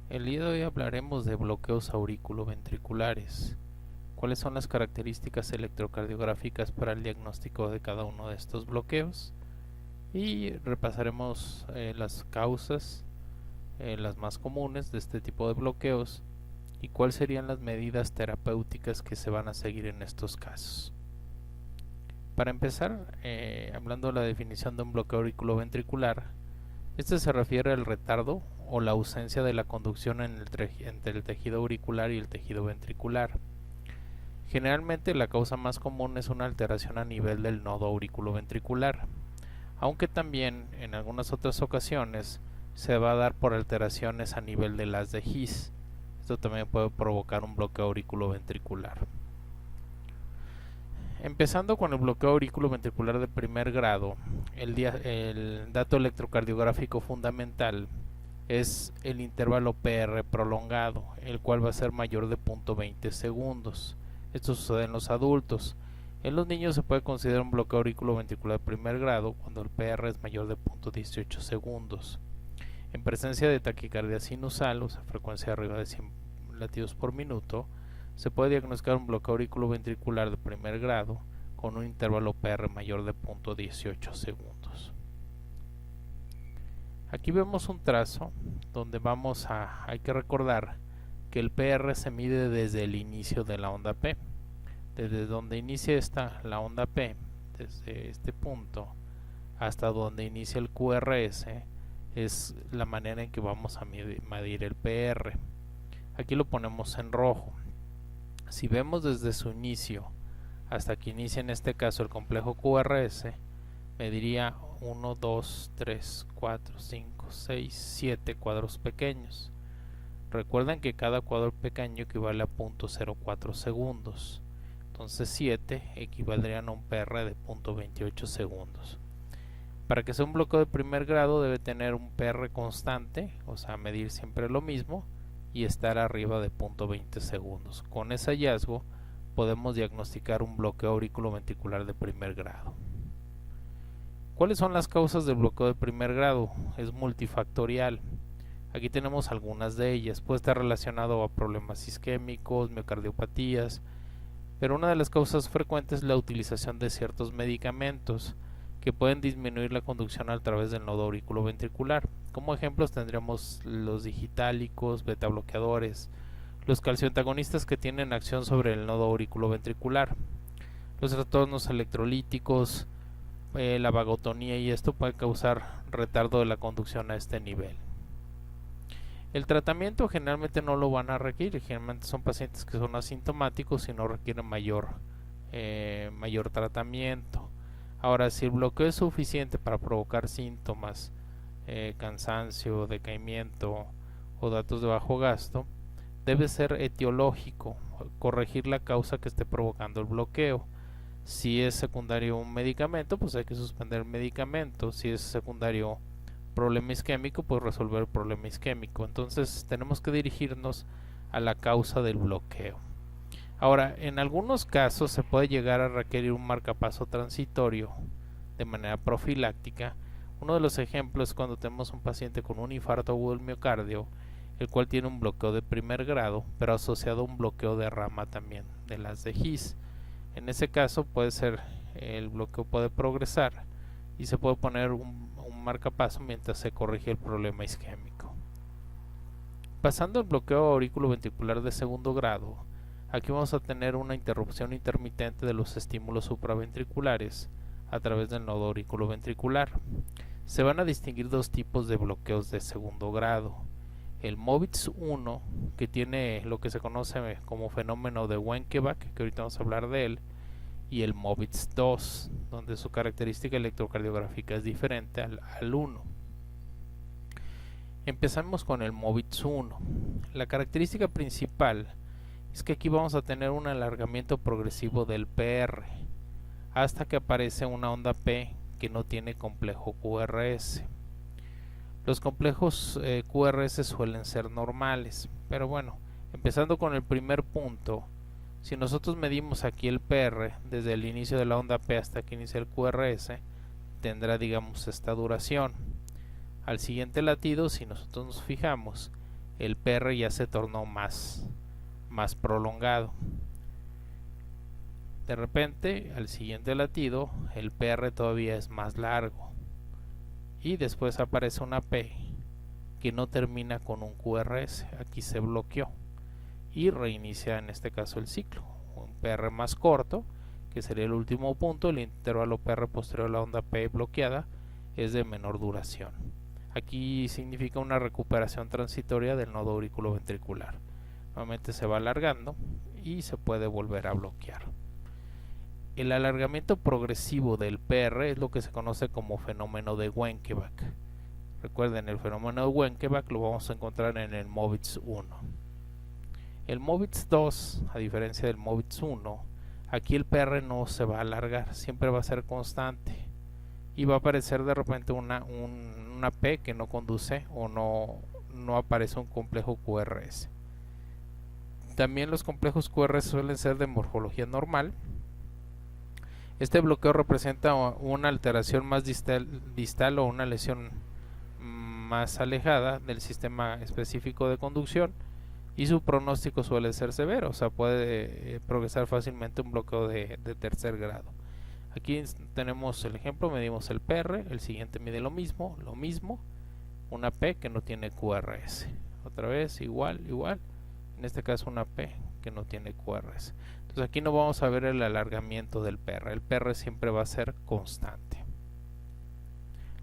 El día de hoy hablaremos de bloqueos auriculoventriculares. ¿Cuáles son las características electrocardiográficas para el diagnóstico de cada uno de estos bloqueos? Y repasaremos las causas, las más comunes de este tipo de bloqueos y cuáles serían las medidas terapéuticas que se van a seguir en estos casos. Para empezar, hablando de la definición de un bloqueo auriculoventricular, este se refiere al retardo o la ausencia de la conducción entre el tejido auricular y el tejido ventricular. Generalmente la causa más común es una alteración a nivel del nodo auriculoventricular, aunque también en algunas otras ocasiones se va a dar por alteraciones a nivel del haz de His. Esto también puede provocar un bloqueo auriculoventricular. Empezando con el bloqueo auriculoventricular de primer grado, el dato electrocardiográfico fundamental es el intervalo PR prolongado, el cual va a ser mayor de 0.20 segundos. Esto sucede en los adultos. En los niños se puede considerar un bloqueo auriculoventricular de primer grado cuando el PR es mayor de 0.18 segundos. En presencia de taquicardia sinusal, o sea, frecuencia arriba de 100 latidos por minuto, se puede diagnosticar un bloqueo auriculoventricular de primer grado con un intervalo PR mayor de 0.18 segundos. Aquí vemos un trazo donde hay que recordar que el PR se mide desde el inicio de la onda P. Desde donde inicia la onda P, desde este punto, hasta donde inicia el QRS, es la manera en que vamos a medir el PR. Aquí lo ponemos en rojo. Si vemos desde su inicio hasta que inicia en este caso el complejo QRS, mediría 1, 2, 3, 4, 5, 6, 7 cuadros pequeños. Recuerden que cada cuadro pequeño equivale a 0.04 segundos. Entonces 7 equivaldrían a un PR de 0.28 segundos. Para que sea un bloqueo de primer grado debe tener un PR constante, o sea, medir siempre lo mismo y estar arriba de 0.20 segundos. Con ese hallazgo podemos diagnosticar un bloqueo auriculoventricular de primer grado. ¿Cuáles son las causas del bloqueo de primer grado? Es multifactorial. Aquí tenemos algunas de ellas. Puede estar relacionado a problemas isquémicos, miocardiopatías, pero una de las causas frecuentes es la utilización de ciertos medicamentos que pueden disminuir la conducción a través del nodo auriculoventricular. Como ejemplos tendríamos los digitálicos, beta bloqueadores, los calcioantagonistas que tienen acción sobre el nodo auriculoventricular, los trastornos electrolíticos, la vagotonía, y esto puede causar retardo de la conducción a este nivel. El tratamiento generalmente no lo van a requerir, generalmente son pacientes que son asintomáticos y no requieren mayor tratamiento. Ahora, si el bloqueo es suficiente para provocar síntomas, cansancio, decaimiento o datos de bajo gasto, debe ser etiológico, corregir la causa que esté provocando el bloqueo. Si es secundario un medicamento, pues hay que suspender el medicamento. Si es secundario problema isquémico, pues resolver el problema isquémico. Entonces tenemos que dirigirnos a la causa del bloqueo. Ahora, en algunos casos se puede llegar a requerir un marcapaso transitorio de manera profiláctica. Uno de los ejemplos es cuando tenemos un paciente con un infarto agudo del miocardio, el cual tiene un bloqueo de primer grado, pero asociado a un bloqueo de rama también de las de His. En ese caso el bloqueo puede progresar y se puede poner un marcapaso mientras se corrige el problema isquémico. Pasando al bloqueo auriculoventricular de segundo grado, aquí vamos a tener una interrupción intermitente de los estímulos supraventriculares a través del nodo auriculoventricular. Se van a distinguir dos tipos de bloqueos de segundo grado. El MOVITS 1, que tiene lo que se conoce como fenómeno de Wenckebach, que ahorita vamos a hablar de él, y el MOVITS 2, donde su característica electrocardiográfica es diferente al 1. Empezamos con el MOVITS 1. La característica principal es que aquí vamos a tener un alargamiento progresivo del PR hasta que aparece una onda P que no tiene complejo QRS. Los complejos QRS suelen ser normales, pero bueno, empezando con el primer punto, si nosotros medimos aquí el PR desde el inicio de la onda P hasta que inicia el QRS, tendrá, digamos, esta duración. Al siguiente latido, si nosotros nos fijamos, el PR ya se tornó más prolongado. De repente, al siguiente latido, el PR todavía es más largo. Y después aparece una P que no termina con un QRS. Aquí se bloqueó. Y reinicia en este caso el ciclo. Un PR más corto, que sería el último punto. El intervalo PR posterior a la onda P bloqueada es de menor duración. Aquí significa una recuperación transitoria del nodo auriculoventricular. Nuevamente se va alargando y se puede volver a bloquear. El alargamiento progresivo del PR es lo que se conoce como fenómeno de Wenckebach. Recuerden, el fenómeno de Wenckebach lo vamos a encontrar en el Movitz 1. El Movitz 2, a diferencia del Movitz 1, aquí el PR no se va a alargar, siempre va a ser constante. Y va a aparecer de repente una P que no conduce o no aparece un complejo QRS. También los complejos QRS suelen ser de morfología normal. Este bloqueo representa una alteración más distal o una lesión más alejada del sistema específico de conducción, y su pronóstico suele ser severo, o sea, puede progresar fácilmente un bloqueo de tercer grado. Aquí tenemos el ejemplo, medimos el PR, el siguiente mide lo mismo, una P que no tiene QRS, otra vez igual, en este caso una P que no tiene QRS. Entonces aquí no vamos a ver el alargamiento del PR, el PR siempre va a ser constante.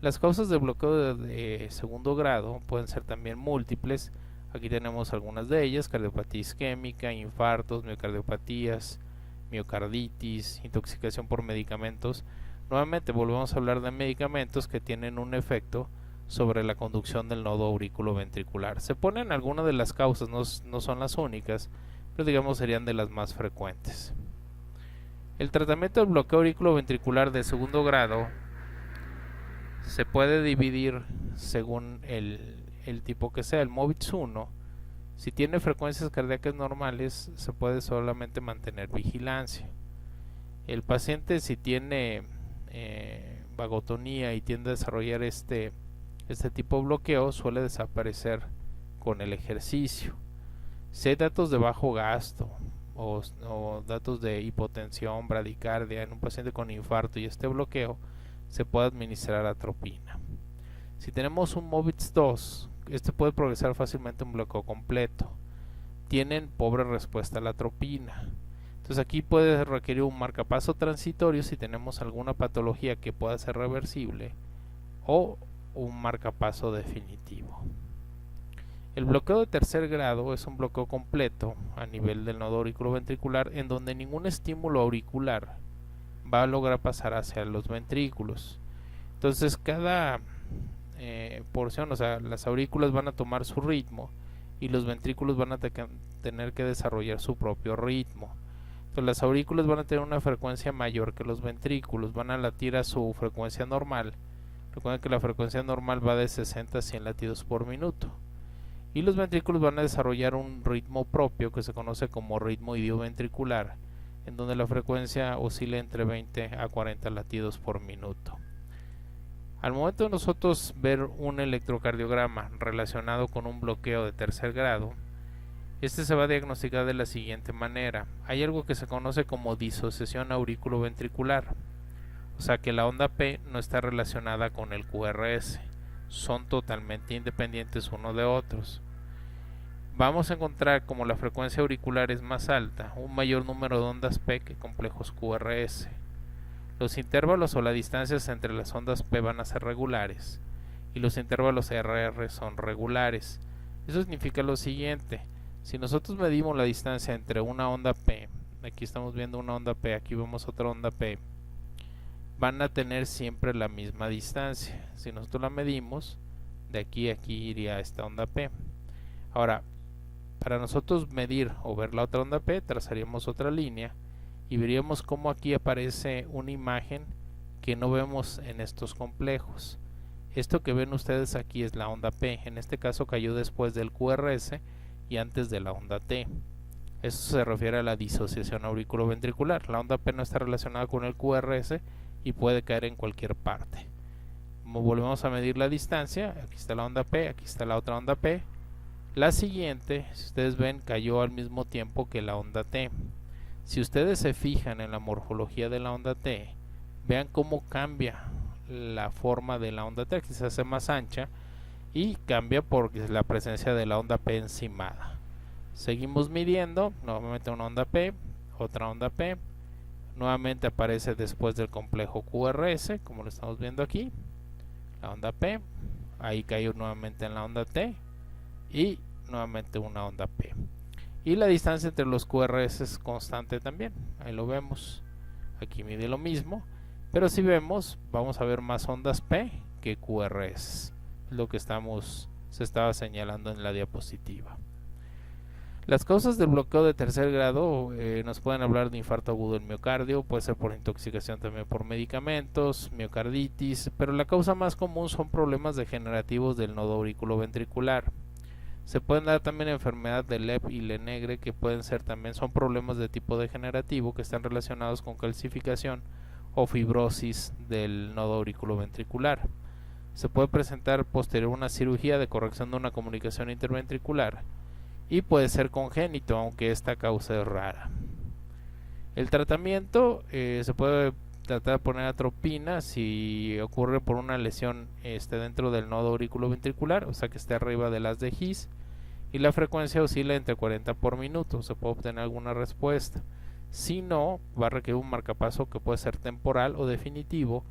Las causas de bloqueo de segundo grado pueden ser también múltiples. Aquí tenemos algunas de ellas: cardiopatía isquémica, infartos, miocardiopatías, miocarditis, intoxicación por medicamentos. Nuevamente volvemos a hablar de medicamentos que tienen un efecto sobre la conducción del nodo auriculoventricular. Se ponen algunas de las causas, no son las únicas, pero digamos serían de las más frecuentes. El tratamiento del bloqueo auriculoventricular de segundo grado se puede dividir según el tipo que sea. El Movitz 1, si tiene frecuencias cardíacas normales, se puede solamente mantener vigilancia. El paciente, si tiene vagotonía y tiende a desarrollar este tipo de bloqueo, suele desaparecer con el ejercicio. Si hay datos de bajo gasto o datos de hipotensión, bradicardia en un paciente con infarto y este bloqueo, se puede administrar atropina. Si tenemos un Movitz 2, este puede progresar fácilmente un bloqueo completo. Tienen pobre respuesta a la atropina. Entonces aquí puede requerir un marcapaso transitorio si tenemos alguna patología que pueda ser reversible, o un marcapaso definitivo. El bloqueo de tercer grado es un bloqueo completo a nivel del nodo auriculoventricular, en donde ningún estímulo auricular va a lograr pasar hacia los ventrículos. Entonces cada porción, o sea, las aurículas van a tomar su ritmo y los ventrículos van a tener que desarrollar su propio ritmo. Entonces las aurículas van a tener una frecuencia mayor que los ventrículos, van a latir a su frecuencia normal. Recuerden que la frecuencia normal va de 60 a 100 latidos por minuto. Y los ventrículos van a desarrollar un ritmo propio que se conoce como ritmo idioventricular, en donde la frecuencia oscila entre 20 a 40 latidos por minuto. Al momento de nosotros ver un electrocardiograma relacionado con un bloqueo de tercer grado, este se va a diagnosticar de la siguiente manera. Hay algo que se conoce como disociación auriculoventricular, o sea que la onda P no está relacionada con el QRS, son totalmente independientes uno de otros. Vamos a encontrar, como la frecuencia auricular es más alta, un mayor número de ondas P que complejos QRS. Los intervalos o las distancias entre las ondas P van a ser regulares y los intervalos RR son regulares. Eso significa lo siguiente: si nosotros medimos la distancia entre una onda P, aquí estamos viendo una onda P, aquí vemos otra onda P, van a tener siempre la misma distancia. Si nosotros la medimos, de aquí a aquí iría esta onda P. Ahora, para nosotros medir o ver la otra onda P, trazaríamos otra línea y veríamos cómo aquí aparece una imagen que no vemos en estos complejos. Esto que ven ustedes aquí es la onda P, en este caso cayó después del QRS y antes de la onda T. Eso se refiere a la disociación auriculoventricular. La onda P no está relacionada con el QRS y puede caer en cualquier parte. Como volvemos a medir la distancia, aquí está la onda P, aquí está la otra onda P, La siguiente, si ustedes ven, cayó al mismo tiempo que la onda T. Si ustedes se fijan en la morfología de la onda T, vean cómo cambia la forma de la onda T, que se hace más ancha y cambia por la presencia de la onda P encimada. Seguimos midiendo, nuevamente una onda P, otra onda P, nuevamente aparece después del complejo QRS, como lo estamos viendo aquí, la onda P, ahí cayó nuevamente en la onda T y nuevamente una onda P. Y la distancia entre los QRS es constante también, ahí lo vemos, aquí mide lo mismo, pero si vemos, vamos a ver más ondas P que QRS, lo que se estaba señalando en la diapositiva. Las causas del bloqueo de tercer grado nos pueden hablar de infarto agudo del miocardio, puede ser por intoxicación también por medicamentos, miocarditis, pero la causa más común son problemas degenerativos del nodo auriculoventricular. Se pueden dar también enfermedad de Leber y Lenegre, que pueden ser también, son problemas de tipo degenerativo que están relacionados con calcificación o fibrosis del nodo auriculoventricular. Se puede presentar posterior a una cirugía de corrección de una comunicación interventricular y puede ser congénito, aunque esta causa es rara. El tratamiento se puede tratar de poner atropina si ocurre por una lesión dentro del nodo auriculoventricular, o sea que esté arriba de las de His, y la frecuencia oscila entre 40 por minuto, se puede obtener alguna respuesta. Si no, va a requerir un marcapaso que puede ser temporal o definitivo,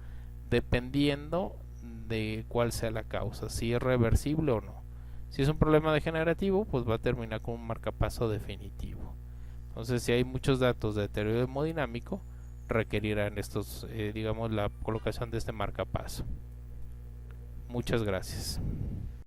dependiendo de cuál sea la causa, si es reversible o no. Si es un problema degenerativo, pues va a terminar con un marcapaso definitivo. Entonces, si hay muchos datos de deterioro hemodinámico, requerirán estos, digamos, la colocación de este marcapaso. Muchas gracias.